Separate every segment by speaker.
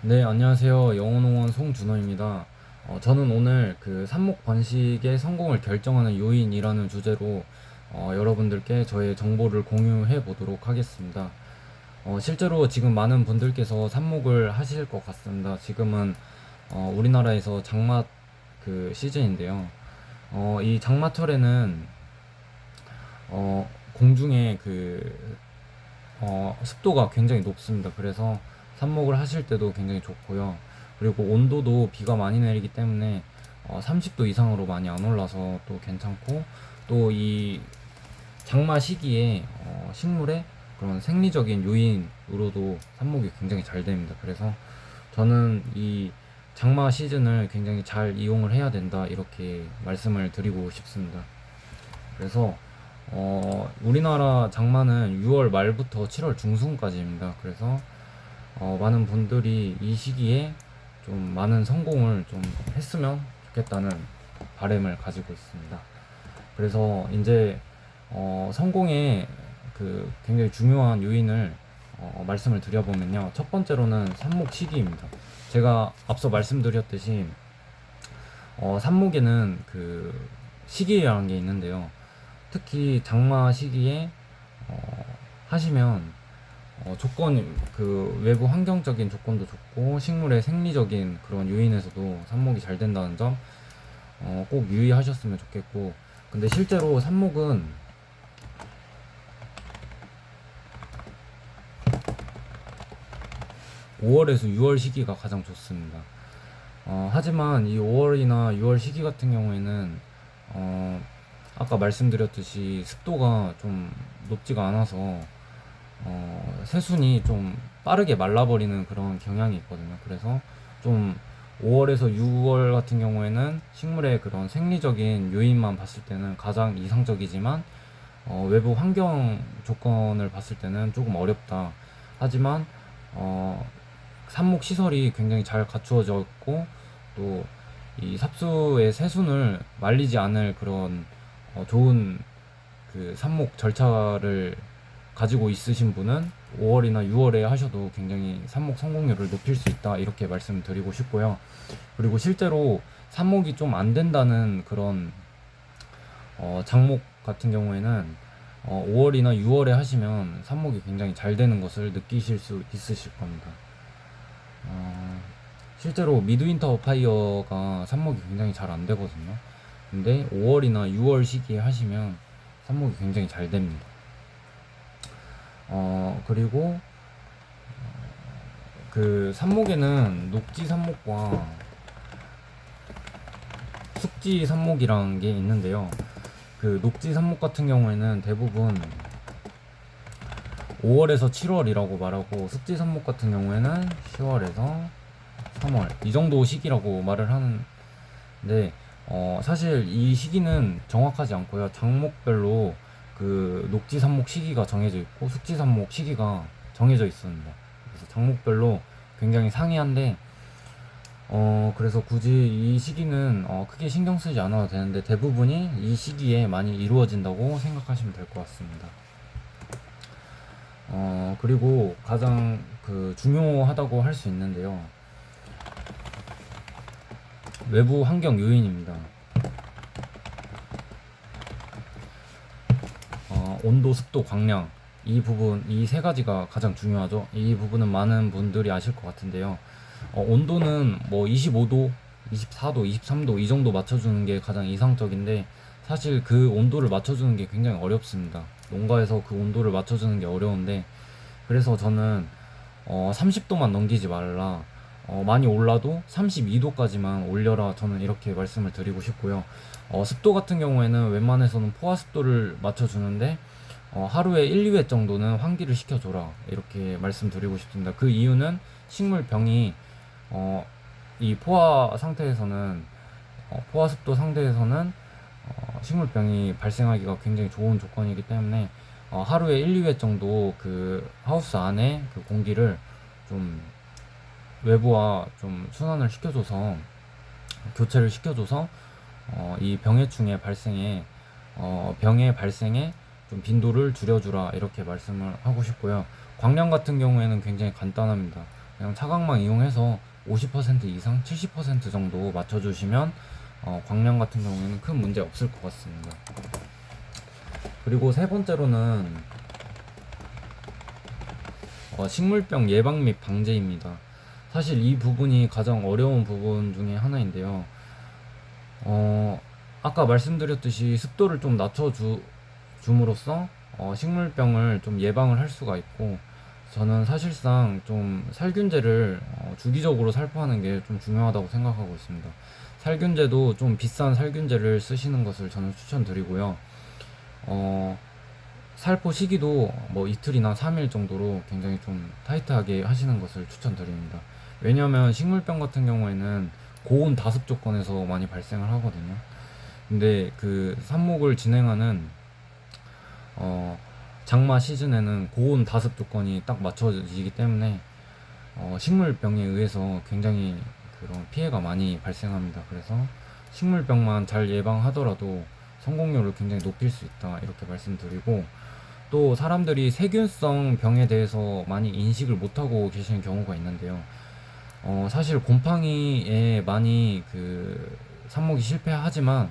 Speaker 1: 네, 안녕하세요. 영어농원 송준호입니다. 저는 오늘 그 삽목 번식의 성공을 결정하는 요인이라는 주제로 여러분들께 저의 정보를 공유해 보도록 하겠습니다. 실제로 지금 많은 분들께서 삽목을 하실 것 같습니다. 지금은 우리나라에서 장마 그 시즌인데요. 이 장마철에는 공중에 습도가 굉장히 높습니다. 그래서 삽목을 하실 때도 굉장히 좋고요. 그리고 온도도 비가 많이 내리기 때문에 30도 이상으로 많이 안 올라서 또 괜찮고, 또 이 장마 시기에 식물의 그런 생리적인 요인으로도 삽목이 굉장히 잘 됩니다. 그래서 저는 이 장마 시즌을 굉장히 잘 이용을 해야 된다, 이렇게 말씀을 드리고 싶습니다. 그래서 우리나라 장마는 6월 말부터 7월 중순까지입니다. 그래서 많은 분들이 이 시기에 좀 많은 성공을 좀 했으면 좋겠다는 바람을 가지고 있습니다. 그래서 이제 성공의 그 굉장히 중요한 요인을 말씀을 드려보면요. 첫 번째로는 삽목 시기입니다. 제가 앞서 말씀드렸듯이 삽목에는 그 시기라는 게 있는데요. 특히 장마 시기에 하시면 조건, 그 외부 환경적인 조건도 좋고 식물의 생리적인 그런 요인에서도 삽목이 잘 된다는 점 꼭 유의하셨으면 좋겠고, 근데 실제로 삽목은 5월에서 6월 시기가 가장 좋습니다. 하지만 이 5월이나 6월 시기 같은 경우에는 어, 아까 말씀드렸듯이 습도가 좀 높지가 않아서 새순이 좀 빠르게 말라버리는 그런 경향이 있거든요. 그래서 좀 5월에서 6월 같은 경우에는 식물의 그런 생리적인 요인만 봤을 때는 가장 이상적이지만 외부 환경 조건을 봤을 때는 조금 어렵다. 하지만 어, 삽목 시설이 굉장히 잘 갖추어져 있고, 또 이 삽수의 새순을 말리지 않을 그런 좋은 그 삽목 절차를 가지고 있으신 분은 5월이나 6월에 하셔도 굉장히 삽목 성공률을 높일 수 있다, 이렇게 말씀드리고 싶고요. 그리고 실제로 삽목이 좀 안 된다는 그런 장목 같은 경우에는 5월이나 6월에 하시면 삽목이 굉장히 잘 되는 것을 느끼실 수 있으실 겁니다. 어, 실제로 미드윈터 파이어가 삽목이 굉장히 잘 안 되거든요. 근데 5월이나 6월 시기에 하시면 삽목이 굉장히 잘 됩니다. 그리고 그 삽목에는 녹지 삽목과 숙지 삽목이라는 게 있는데요. 그 녹지 삽목 같은 경우에는 대부분 5월에서 7월이라고 말하고, 숙지 삽목 같은 경우에는 10월에서 3월 이 정도 시기라고 말을 하는데, 사실 이 시기는 정확하지 않고요. 장목별로 그 녹지 삽목 시기가 정해져 있고 숙지 삽목 시기가 정해져 있습니다. 그래서 장목별로 굉장히 상이한데, 그래서 굳이 이 시기는 크게 신경 쓰지 않아도 되는데 대부분이 이 시기에 많이 이루어진다고 생각하시면 될 것 같습니다. 그리고 가장 그 중요하다고 할 수 있는데요. 외부 환경 요인입니다. 온도, 습도, 광량, 이 부분, 이 세 가지가 가장 중요하죠. 이 부분은 많은 분들이 아실 것 같은데요. 온도는 뭐 25도, 24도, 23도 이 정도 맞춰주는 게 가장 이상적인데, 사실 그 온도를 맞춰주는 게 굉장히 어렵습니다. 농가에서 그 온도를 맞춰주는 게 어려운데, 그래서 저는 30도만 넘기지 말라, 많이 올라도 32도까지만 올려라, 저는 이렇게 말씀을 드리고 싶고요. 습도 같은 경우에는 웬만해서는 포화 습도를 맞춰주는데 하루에 1, 2회 정도는 환기를 시켜줘라, 이렇게 말씀드리고 싶습니다. 그 이유는 식물병이 이 포화 상태에서는 포화 습도 상태에서는 식물병이 발생하기가 굉장히 좋은 조건이기 때문에 하루에 1, 2회 정도 그 하우스 안에 그 공기를 좀 외부와 좀 순환을 시켜줘서, 교체를 시켜줘서 이 병해충의 발생에 병의 발생에 좀 빈도를 줄여주라, 이렇게 말씀을 하고 싶고요. 광량 같은 경우에는 굉장히 간단합니다. 그냥 차광망 이용해서 50% 이상 70% 정도 맞춰주시면 광량 같은 경우에는 큰 문제 없을 것 같습니다. 그리고 세 번째로는 식물병 예방 및 방제입니다. 사실 이 부분이 가장 어려운 부분 중에 하나인데요. 아까 말씀드렸듯이 습도를 좀 낮춰줌으로써 식물병을 좀 예방을 할 수가 있고, 저는 사실상 좀 살균제를 주기적으로 살포하는 게 좀 중요하다고 생각하고 있습니다. 살균제도 좀 비싼 살균제를 쓰시는 것을 저는 추천드리고요. 살포 시기도 뭐 이틀이나 3일 정도로 굉장히 좀 타이트하게 하시는 것을 추천드립니다. 왜냐하면 식물병 같은 경우에는 고온 다습 조건에서 많이 발생을 하거든요. 근데 그 삽목을 진행하는 어, 장마 시즌에는 고온 다습 조건이 딱 맞춰지기 때문에 식물병에 의해서 굉장히 그런 피해가 많이 발생합니다. 그래서 식물병만 잘 예방하더라도 성공률을 굉장히 높일 수 있다, 이렇게 말씀드리고, 또 사람들이 세균성 병에 대해서 많이 인식을 못하고 계시는 경우가 있는데요. 사실 곰팡이에 많이 그 삽목이 실패하지만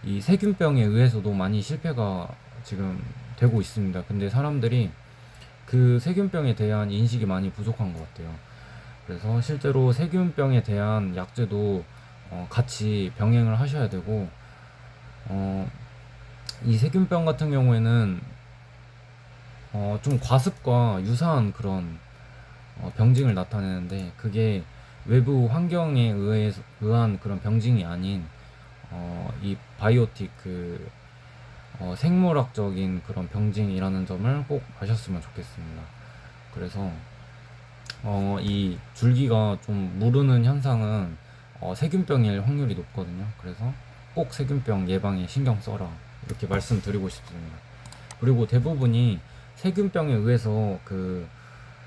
Speaker 1: 이 세균병에 의해서도 많이 실패가 지금 되고 있습니다. 근데 사람들이 그 세균병에 대한 인식이 많이 부족한 것 같아요. 그래서 실제로 세균병에 대한 약제도 같이 병행을 하셔야 되고, 어, 이 세균병 같은 경우에는 좀 과습과 유사한 그런 병증을 나타내는데, 그게 외부 환경에 의한 그런 병증이 아닌 이 바이오틱 생물학적인 그런 병증이라는 점을 꼭 아셨으면 좋겠습니다. 그래서 이 줄기가 좀 무르는 현상은 세균병일 확률이 높거든요. 그래서 꼭 세균병 예방에 신경 써라, 이렇게 말씀드리고 싶습니다. 그리고 대부분이 세균병에 의해서 그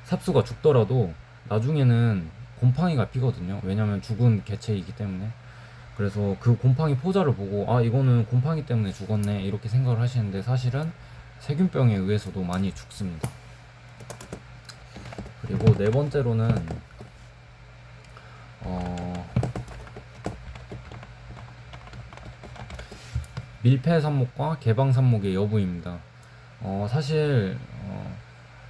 Speaker 1: 삽수가 죽더라도 나중에는 곰팡이가 피거든요. 왜냐면 죽은 개체이기 때문에. 그래서 그 곰팡이 포자를 보고 아, 이거는 곰팡이 때문에 죽었네, 이렇게 생각을 하시는데 사실은 세균병에 의해서도 많이 죽습니다. 그리고 네 번째로는 밀폐 삽목과 개방 삽목의 여부입니다. 사실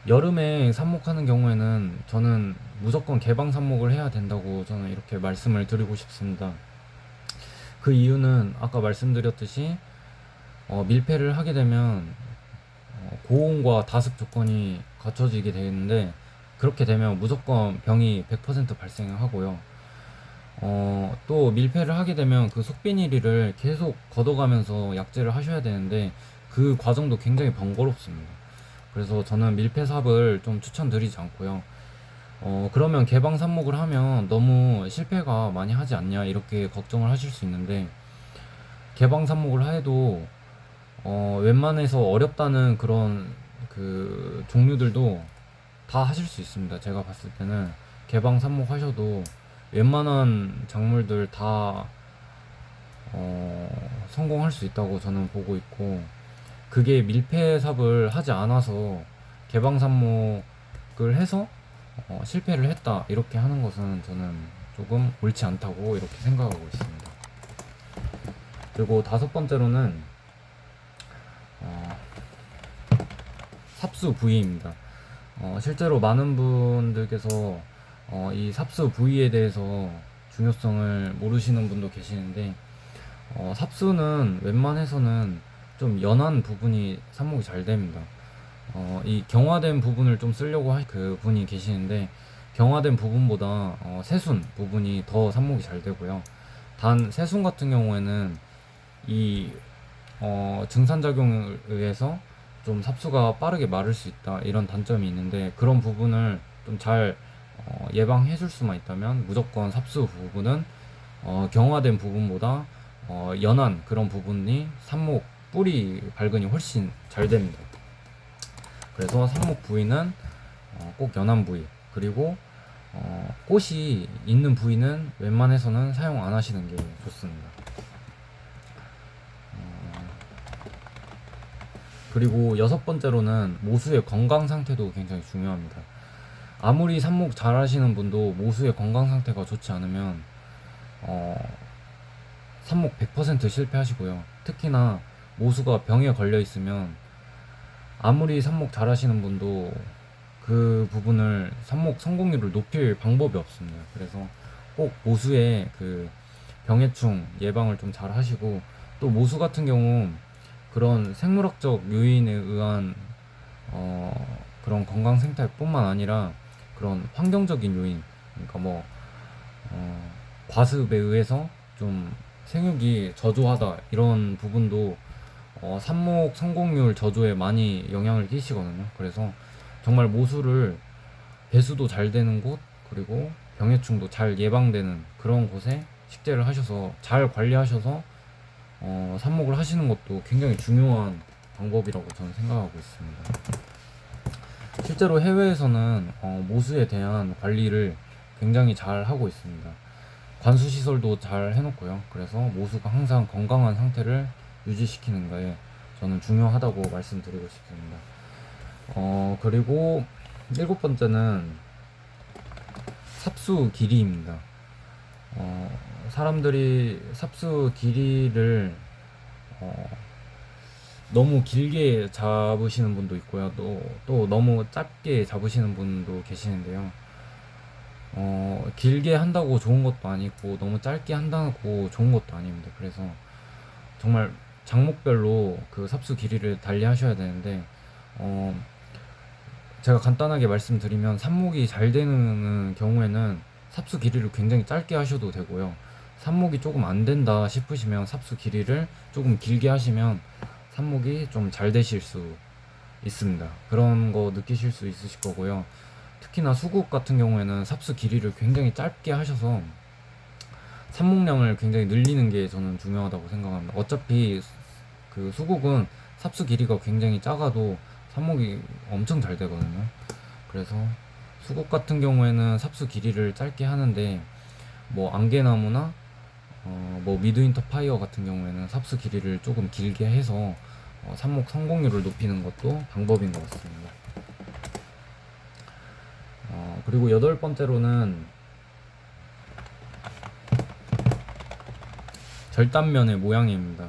Speaker 1: 여름에 삽목하는 경우에는 저는 무조건 개방 삽목을 해야 된다고 저는 이렇게 말씀을 드리고 싶습니다. 그 이유는 아까 말씀드렸듯이 밀폐를 하게 되면 고온과 다습 조건이 갖춰지게 되는데, 그렇게 되면 무조건 병이 100% 발생하고요. 또 밀폐를 하게 되면 그 속비닐을 계속 걷어가면서 약제를 하셔야 되는데 그 과정도 굉장히 번거롭습니다. 그래서 저는 밀폐삽을 좀 추천드리지 않고요. 그러면 개방 삽목을 하면 너무 실패가 많이 하지 않냐, 이렇게 걱정을 하실 수 있는데, 개방 삽목을 해도 웬만해서 어렵다는 그런 그 종류들도 다 하실 수 있습니다. 제가 봤을 때는 개방 삽목 하셔도 웬만한 작물들 다 성공할 수 있다고 저는 보고 있고, 그게 밀폐삽을 하지 않아서 개방 삽목을 해서 실패를 했다, 이렇게 하는 것은 저는 조금 옳지 않다고 이렇게 생각하고 있습니다. 그리고 다섯 번째로는 삽수 부위입니다. 실제로 많은 분들께서 이 삽수 부위에 대해서 중요성을 모르시는 분도 계시는데, 삽수는 웬만해서는 좀 연한 부분이 삽목이 잘 됩니다. 이 경화된 부분을 좀 쓰려고 그 분이 계시는데, 경화된 부분보다 새순 부분이 더 삽목이 잘 되고요. 단 새순 같은 경우에는 이 증산작용에 의해서 좀 삽수가 빠르게 마를 수 있다, 이런 단점이 있는데, 그런 부분을 좀 잘 예방해 줄 수만 있다면 무조건 삽수 부분은 경화된 부분보다 연한 그런 부분이 삽목 뿌리 발근이 훨씬 잘 됩니다. 그래서 삽목 부위는 꼭 연한 부위, 그리고 꽃이 있는 부위는 웬만해서는 사용 안 하시는 게 좋습니다. 그리고 여섯 번째로는 모수의 건강 상태도 굉장히 중요합니다. 아무리 삽목 잘 하시는 분도 모수의 건강 상태가 좋지 않으면 어, 삽목 100% 실패하시고요. 특히나 모수가 병에 걸려 있으면 아무리 삽목 잘 하시는 분도 그 부분을 삽목 성공률을 높일 방법이 없습니다. 그래서 꼭 모수의 그 병해충 예방을 좀 잘 하시고, 또 모수 같은 경우 그런 생물학적 요인에 의한 그런 건강 생태뿐만 아니라 그런 환경적인 요인, 그러니까 뭐 과습에 의해서 좀 생육이 저조하다 이런 부분도 삽목 성공률 저조에 많이 영향을 끼치거든요. 그래서 정말 모수를 배수도 잘 되는 곳, 그리고 병해충도 잘 예방되는 그런 곳에 식재를 하셔서 잘 관리하셔서 삽목을 하시는 것도 굉장히 중요한 방법이라고 저는 생각하고 있습니다. 실제로 해외에서는 모수에 대한 관리를 굉장히 잘 하고 있습니다. 관수 시설도 잘 해놓고요. 그래서 모수가 항상 건강한 상태를 유지시키는 거에 저는 중요하다고 말씀드리고 싶습니다. 그리고 일곱 번째는 삽수 길이입니다. 사람들이 삽수 길이를 너무 길게 잡으시는 분도 있고요. 또 너무 짧게 잡으시는 분도 계시는데요. 길게 한다고 좋은 것도 아니고 너무 짧게 한다고 좋은 것도 아닙니다. 그래서 정말 장목별로 그 삽수 길이를 달리 하셔야 되는데, 어, 제가 간단하게 말씀드리면 삽목이 잘 되는 경우에는 삽수 길이를 굉장히 짧게 하셔도 되고요. 삽목이 조금 안 된다 싶으시면 삽수 길이를 조금 길게 하시면 삽목이 좀 잘 되실 수 있습니다. 그런 거 느끼실 수 있으실 거고요. 특히나 수국 같은 경우에는 삽수 길이를 굉장히 짧게 하셔서 삽목량을 굉장히 늘리는 게 저는 중요하다고 생각합니다. 어차피 그 수국은 삽수 길이가 굉장히 작아도 삽목이 엄청 잘 되거든요. 그래서 수국 같은 경우에는 삽수 길이를 짧게 하는데, 뭐 안개나무나 뭐 미드윈터 파이어 같은 경우에는 삽수 길이를 조금 길게 해서 삽목 성공률을 높이는 것도 방법인 것 같습니다. 그리고 여덟 번째로는 절단면의 모양입니다.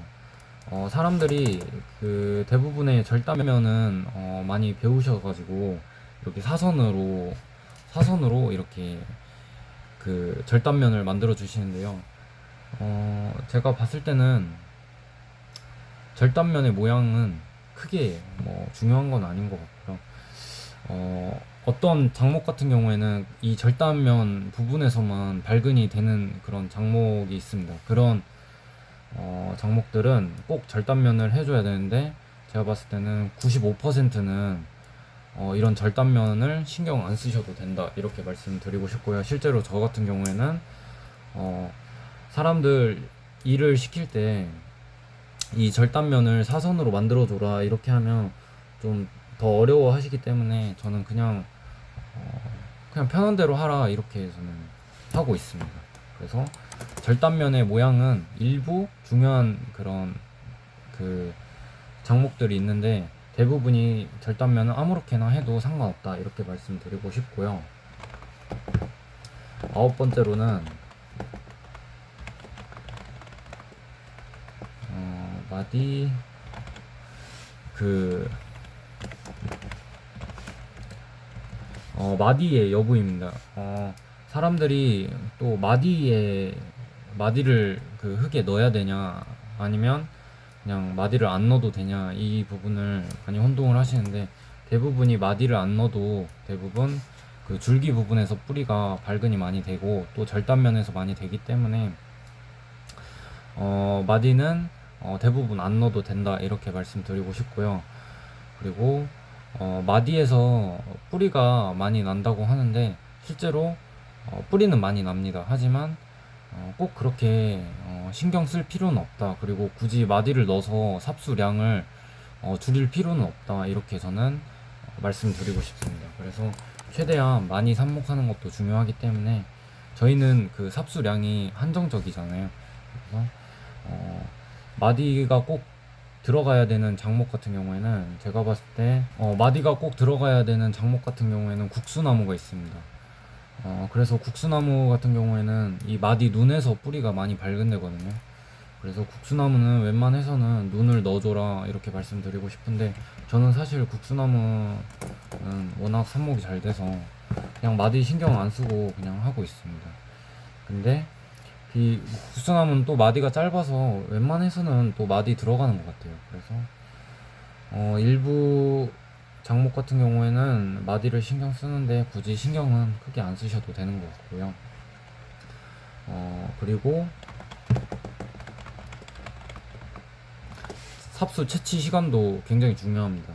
Speaker 1: 사람들이 그 대부분의 절단면은 많이 배우셔가지고 이렇게 사선으로 이렇게 그 절단면을 만들어 주시는데요. 제가 봤을 때는 절단면의 모양은 크게 뭐 중요한 건 아닌 것 같고요. 어떤 장목 같은 경우에는 이 절단면 부분에서만 발근이 되는 그런 장목이 있습니다. 그런 장목들은 꼭 절단면을 해줘야 되는데, 제가 봤을 때는 95%는 이런 절단면을 신경 안 쓰셔도 된다 이렇게 말씀드리고 싶고요. 실제로 저 같은 경우에는 사람들 일을 시킬 때 이 절단면을 사선으로 만들어 줘라 이렇게 하면 좀 더 어려워 하시기 때문에 저는 그냥 편한 대로 하라 이렇게 저는 하고 있습니다. 그래서 절단면의 모양은 일부 중요한 그런 그 장목들이 있는데, 대부분이 절단면은 아무렇게나 해도 상관없다 이렇게 말씀드리고 싶고요. 아홉 번째로는 마디 마디의 여부입니다. 사람들이 또 마디를 그 흙에 넣어야 되냐 아니면 그냥 마디를 안 넣어도 되냐 이 부분을 많이 혼동을 하시는데, 대부분이 마디를 안 넣어도 대부분 그 줄기 부분에서 뿌리가 발근이 많이 되고 또 절단면에서 많이 되기 때문에 마디는 대부분 안 넣어도 된다 이렇게 말씀드리고 싶고요. 그리고 마디에서 뿌리가 많이 난다고 하는데 실제로 뿌리는 많이 납니다. 하지만 꼭 그렇게 신경 쓸 필요는 없다. 그리고 굳이 마디를 넣어서 삽수량을 줄일 필요는 없다. 이렇게 저는 말씀드리고 싶습니다. 그래서 최대한 많이 삽목하는 것도 중요하기 때문에 저희는 그 삽수량이 한정적이잖아요. 그래서 마디가 꼭 들어가야 되는 작목 같은 경우에는 제가 봤을 때 마디가 꼭 들어가야 되는 작목 같은 경우에는 국수나무가 있습니다. 그래서 국수나무 같은 경우에는 이 마디 눈에서 뿌리가 많이 밝은 데거든요. 그래서 국수나무는 웬만해서는 눈을 넣어줘라 이렇게 말씀드리고 싶은데, 저는 사실 국수나무는 워낙 삽목이 잘 돼서 그냥 마디 신경 안 쓰고 그냥 하고 있습니다. 근데 이 국수나무는 또 마디가 짧아서 웬만해서는 또 마디 들어가는 것 같아요. 그래서 일부 작목 같은 경우에는 마디를 신경 쓰는데 굳이 신경은 크게 안 쓰셔도 되는 것 같고요. 그리고 삽수 채취 시간도 굉장히 중요합니다.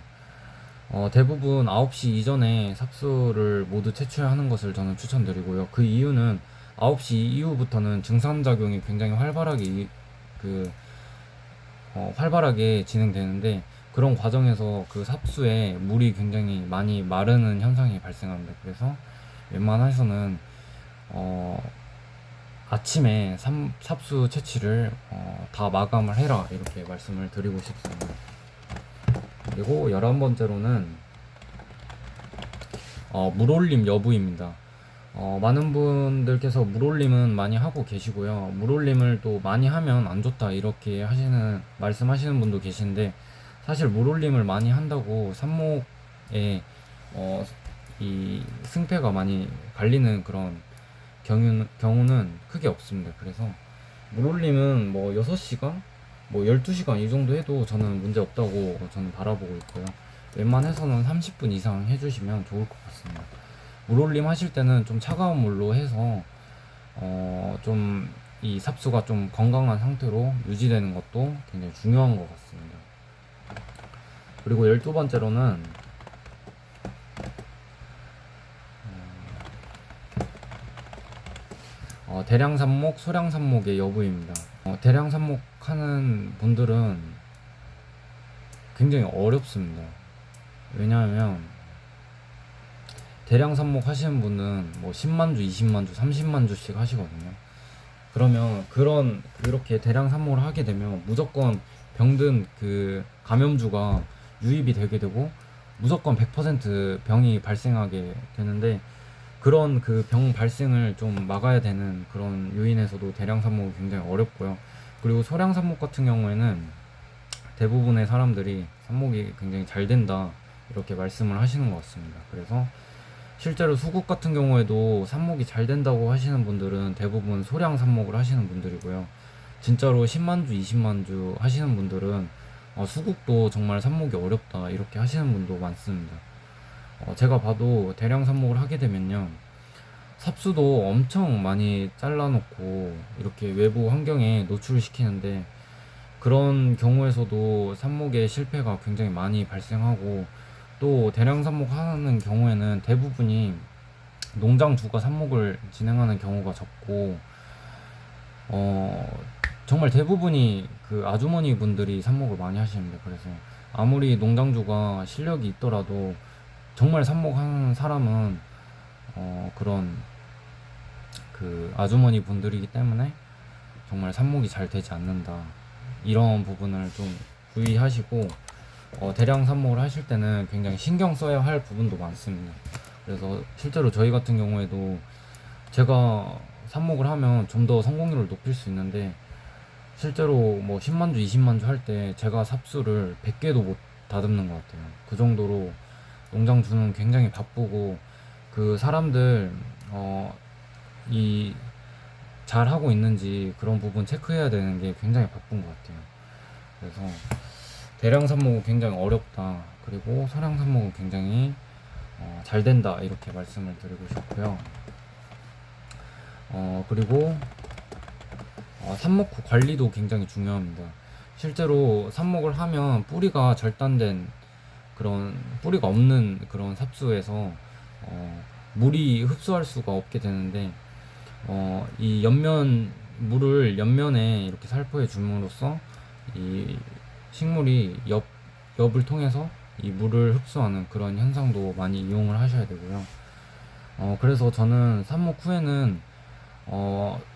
Speaker 1: 대부분 9시 이전에 삽수를 모두 채취하는 것을 저는 추천드리고요. 그 이유는 9시 이후부터는 증상작용이 굉장히 활발하게 진행되는데, 그런 과정에서 그 삽수에 물이 굉장히 많이 마르는 현상이 발생합니다. 그래서 웬만해서는 아침에 삽수 채취를 다 마감을 해라 이렇게 말씀을 드리고 싶습니다. 그리고 11번째로는 물올림 여부입니다. 많은 분들께서 물올림은 많이 하고 계시고요. 물올림을 또 많이 하면 안 좋다 이렇게 말씀하시는 분도 계신데, 사실 물올림을 많이 한다고 삽목에 이 승패가 많이 갈리는 그런 경우는 크게 없습니다. 그래서 물올림은 뭐 6시간, 뭐 12시간 이 정도 해도 저는 문제 없다고 저는 바라보고 있고요. 웬만해서는 30분 이상 해주시면 좋을 것 같습니다. 물올림 하실 때는 좀 차가운 물로 해서 좀 이 삽수가 좀 건강한 상태로 유지되는 것도 굉장히 중요한 것 같습니다. 그리고 12번째로는 대량 삽목, 소량 삽목의 여부입니다. 대량 삽목 하는 분들은 굉장히 어렵습니다. 왜냐하면 대량 삽목 하시는 분은 뭐 10만주, 20만주, 30만주씩 하시거든요. 그러면 그렇게 대량 삽목을 하게 되면 무조건 병든 그 감염주가 유입이 되게 되고 무조건 100% 병이 발생하게 되는데, 그런 그 병 발생을 좀 막아야 되는 그런 요인에서도 대량 삽목이 굉장히 어렵고요. 그리고 소량 삽목 같은 경우에는 대부분의 사람들이 삽목이 굉장히 잘 된다 이렇게 말씀을 하시는 것 같습니다. 그래서 실제로 수국 같은 경우에도 삽목이 잘 된다고 하시는 분들은 대부분 소량 삽목을 하시는 분들이고요. 진짜로 10만주, 20만주 하시는 분들은 수국도 정말 삽목이 어렵다 이렇게 하시는 분도 많습니다. 제가 봐도 대량 삽목을 하게 되면요, 삽수도 엄청 많이 잘라놓고 이렇게 외부 환경에 노출시키는데, 그런 경우에서도 삽목의 실패가 굉장히 많이 발생하고, 또 대량 삽목하는 경우에는 대부분이 농장주가 삽목을 진행하는 경우가 적고, 정말 대부분이 그 아주머니 분들이 삽목을 많이 하십니다. 그래서 아무리 농장주가 실력이 있더라도 정말 삽목하는 사람은 그런 그 아주머니 분들이기 때문에 정말 삽목이 잘 되지 않는다, 이런 부분을 좀 주의하시고 대량 삽목을 하실 때는 굉장히 신경 써야 할 부분도 많습니다. 그래서 실제로 저희 같은 경우에도 제가 삽목을 하면 좀 더 성공률을 높일 수 있는데, 실제로 뭐 10만주, 20만주 할 때 제가 삽수를 100개도 못 다듬는 것 같아요. 그 정도로 농장주는 굉장히 바쁘고, 그 사람들 이 잘 하고 있는지 그런 부분 체크해야 되는 게 굉장히 바쁜 것 같아요. 그래서 대량 삽목은 굉장히 어렵다, 그리고 소량 삽목은 굉장히 잘 된다 이렇게 말씀을 드리고 싶고요. 그리고 삽목 후 관리도 굉장히 중요합니다. 실제로 삽목을 하면 뿌리가 절단된 그런 뿌리가 없는 그런 삽수에서 물이 흡수할 수가 없게 되는데, 이 물을 옆면에 이렇게 살포해 줌으로써 이 식물이 엽을 통해서 이 물을 흡수하는 그런 현상도 많이 이용을 하셔야 되고요. 그래서 저는 삽목 후에는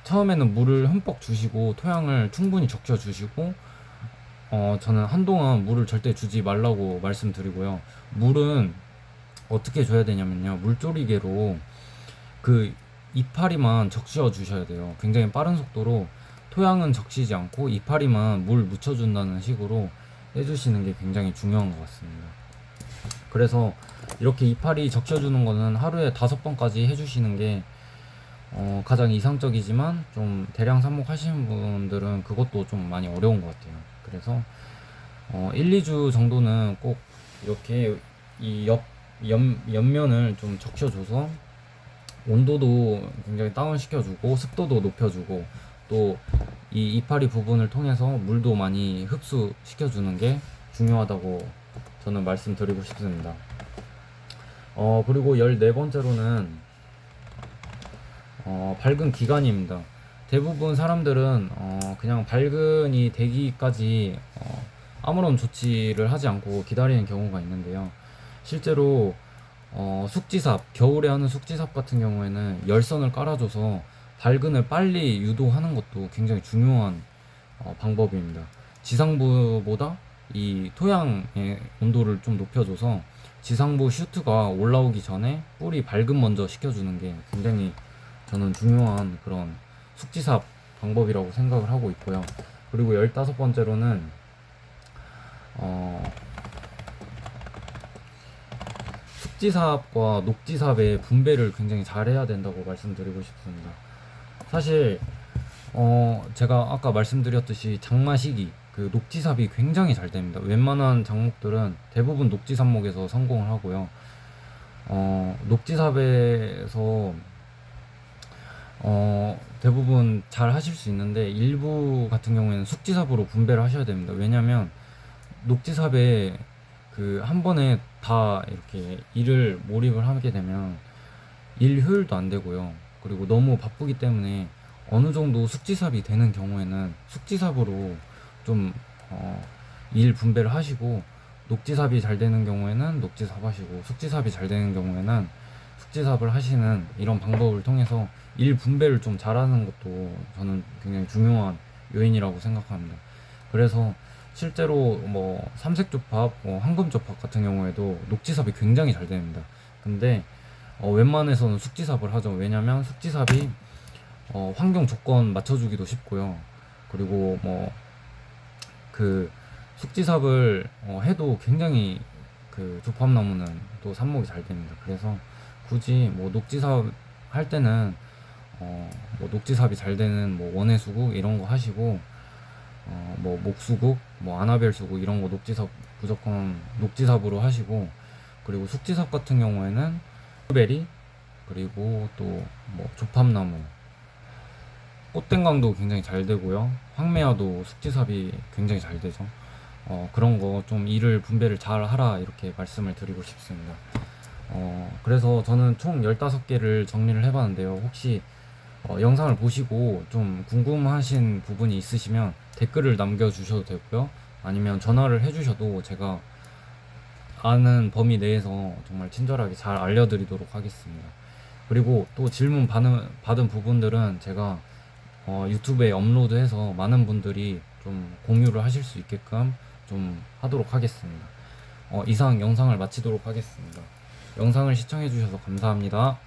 Speaker 1: 처음에는 물을 흠뻑 주시고 토양을 충분히 적셔 주시고 저는 한동안 물을 절대 주지 말라고 말씀드리고요. 물은 어떻게 줘야 되냐면요. 물조리개로 그 이파리만 적셔 주셔야 돼요. 굉장히 빠른 속도로 토양은 적시지 않고 이파리만 물 묻혀준다는 식으로 해주시는 게 굉장히 중요한 것 같습니다. 그래서 이렇게 이파리 적셔주는 거는 하루에 5번까지 해주시는 게 가장 이상적이지만 좀 대량 삽목하시는 분들은 그것도 좀 많이 어려운 것 같아요. 그래서 1, 2주 정도는 꼭 이렇게 이 옆면을 좀 적셔줘서 온도도 굉장히 다운 시켜주고 습도도 높여주고 또 이 이파리 부분을 통해서 물도 많이 흡수시켜주는 게 중요하다고 저는 말씀드리고 싶습니다. 그리고 14번째로는 밝은 기간입니다. 대부분 사람들은 그냥 밝은이 되기까지 아무런 조치를 하지 않고 기다리는 경우가 있는데요. 실제로 숙지삽, 겨울에 하는 숙지삽 같은 경우에는 열선을 깔아줘서 밝은을 빨리 유도하는 것도 굉장히 중요한 방법입니다. 지상부보다 이 토양의 온도를 좀 높여줘서 지상부 슈트가 올라오기 전에 뿌리 밝음 먼저 시켜주는 게 굉장히 저는 중요한 그런 숙지삽 방법이라고 생각을 하고 있고요. 그리고 15번째로는 숙지삽과 녹지삽의 분배를 굉장히 잘해야 된다고 말씀드리고 싶습니다. 사실 제가 아까 말씀드렸듯이 장마 시기 그 녹지삽이 굉장히 잘 됩니다. 웬만한 작목들은 대부분 녹지삽목에서 성공을 하고요. 녹지삽에서 대부분 잘 하실 수 있는데 일부 같은 경우에는 숙지삽으로 분배를 하셔야 됩니다. 왜냐면 녹지삽에 그 한 번에 다 이렇게 일을 몰입을 하게 되면 일 효율도 안 되고요. 그리고 너무 바쁘기 때문에 어느 정도 숙지삽이 되는 경우에는 숙지삽으로 좀 일 분배를 하시고 녹지삽이 잘 되는 경우에는 녹지삽 하시고 숙지삽이 잘 되는 경우에는 숙지삽을 하시는 이런 방법을 통해서 일 분배를 좀 잘하는 것도 저는 굉장히 중요한 요인이라고 생각합니다. 그래서 실제로 뭐 삼색조팝, 황금조팝 같은 경우에도 녹지삽이 굉장히 잘 됩니다. 근데 웬만해서는 숙지삽을 하죠. 왜냐면 숙지삽이 환경 조건 맞춰주기도 쉽고요. 그리고 뭐 그 숙지삽을 해도 굉장히 그 조팝나무는 또 삽목이 잘 됩니다. 그래서 굳이 뭐 녹지삽 할 때는 뭐 녹지삽이 잘 되는 뭐 원해수국 이런 거 하시고 뭐 목수국, 뭐 아나벨 수국 이런 거 녹지삽 무조건 녹지삽으로 하시고 그리고 숙지삽 같은 경우에는 베리 그리고 또 뭐 조팝나무 꽃땡강도 굉장히 잘 되고요. 황매화도 숙지삽이 굉장히 잘 되죠. 그런 거 좀 일을 분배를 잘 하라 이렇게 말씀을 드리고 싶습니다. 그래서 저는 총 15개를 정리를 해봤는데요. 혹시 영상을 보시고 좀 궁금하신 부분이 있으시면 댓글을 남겨주셔도 되고요. 아니면 전화를 해주셔도 제가 아는 범위 내에서 정말 친절하게 잘 알려드리도록 하겠습니다. 그리고 또 질문 받은 부분들은 제가 유튜브에 업로드해서 많은 분들이 좀 공유를 하실 수 있게끔 좀 하도록 하겠습니다. 이상 영상을 마치도록 하겠습니다. 영상을 시청해주셔서 감사합니다.